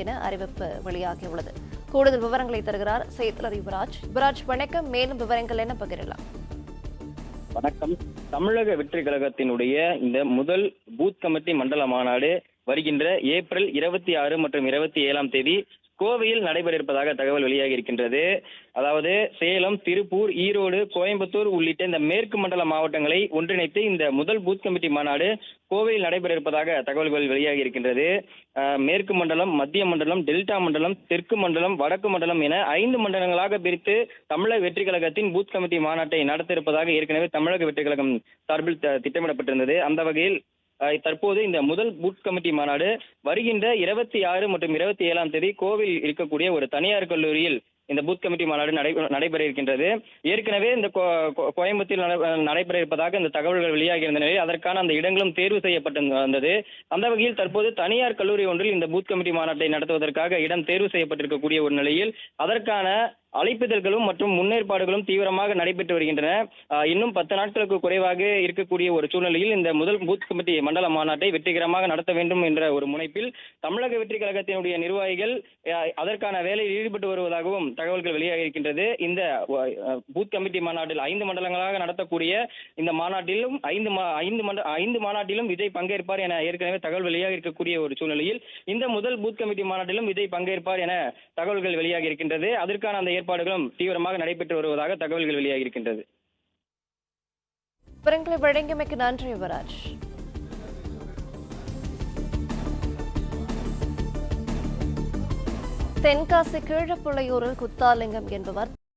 என அறிவிப்பு வெளியாகியுள்ளது. கூடுதல் விவரங்களை தருகிறார் செய்தியாளர் யுவராஜ். வணக்கம். மேலும் விவரங்கள் என்ன பகிரலாம்? வணக்கம். தமிழக வெற்றி கழகத்தினுடைய இந்த முதல் பூத் கமிட்டி மண்டல மாநாடு வருகின்ற ஏப்ரல் 26 மற்றும் 27ஆம் தேதி கோவையில் நடைபெற இருப்பதாக தகவல் வெளியாகி இருக்கின்றது. அதாவது சேலம், திருப்பூர், ஈரோடு, கோயம்புத்தூர் உள்ளிட்ட இந்த மேற்கு மண்டல மாவட்டங்களை ஒன்றிணைத்து இந்த முதல் பூத் கமிட்டி மாநாடு கோவையில் நடைபெற இருப்பதாக தகவல்கள் வெளியாகி இருக்கின்றது. மேற்கு மண்டலம், மத்திய மண்டலம், டெல்டா மண்டலம், தெற்கு மண்டலம், வடக்கு மண்டலம் என 5 மண்டலங்களாக பிரித்து தமிழக வெற்றி கழகத்தின் பூத் கமிட்டி மாநாட்டை நடத்த இருப்பதாக ஏற்கனவே தமிழக வெற்றி கழகம் சார்பில் திட்டமிடப்பட்டிருந்தது. அந்த வகையில் தற்போது இந்த முதல் பூத் கமிட்டி மாநாடு வருகின்ற 26 மற்றும் 27ஆம் தேதி கோவையில் இருக்கக்கூடிய ஒரு தனியார் கல்லூரியில் இந்த பூத் கமிட்டி மாநாடு நடைபெற இருக்கின்றது. ஏற்கனவே இந்த கோயம்புத்தூரில் நடைபெற இருப்பதாக இந்த தகவல்கள் வெளியாகி இருந்த நிலையில் அதற்கான அந்த இடங்களும் தேர்வு செய்யப்பட்டு வந்தது. அந்த வகையில் தற்போது தனியார் கல்லூரி ஒன்றில் இந்த பூத் கமிட்டி மாநாட்டை நடத்துவதற்காக இடம் தேர்வு செய்யப்பட்டிருக்கக்கூடிய ஒரு நிலையில் அதற்கான அழைப்பிதழ்களும் மற்றும் முன்னேற்பாடுகளும் தீவிரமாக நடைபெற்று வருகின்றன. இன்னும் 10 நாட்களுக்கு குறைவாக இருக்கக்கூடிய ஒரு சூழ்நிலையில் இந்த முதல் பூத் கமிட்டி மண்டல மாநாட்டை வெற்றிகரமாக நடத்த வேண்டும் என்ற ஒரு முனைப்பில் தமிழக வெற்றி கழகத்தினுடைய நிர்வாகிகள் அதற்கான வேலையில் ஈடுபட்டு வருவதாகவும் தகவல்கள் வெளியாக இருக்கின்றது. இந்த பூத் கமிட்டி மாநாட்டில் 5 மண்டலங்களாக நடத்தக்கூடிய இந்த மாநாட்டிலும் 5 மாநாட்டிலும் விஜய் பங்கேற்பார் என ஏற்கனவே தகவல் வெளியாக இருக்கக்கூடிய ஒரு சூழ்நிலையில் இந்த முதல் பூத் கமிட்டி மாநாட்டிலும் விஜய் பங்கேற்பார் என தகவல்கள் வெளியாக இருக்கின்றது. அதற்கான அந்த ஏற்பாடுகளும் தீவிரமாக நடைபெற்று வருவதாக தகவல்கள் வெளியாக இருக்கின்றது. விவரங்களை வழங்கியமைக்கு நன்றி யுவராஜ். தென்காசி கீழப்புள்ளையூரில் குத்தாலிங்கம் என்பவர்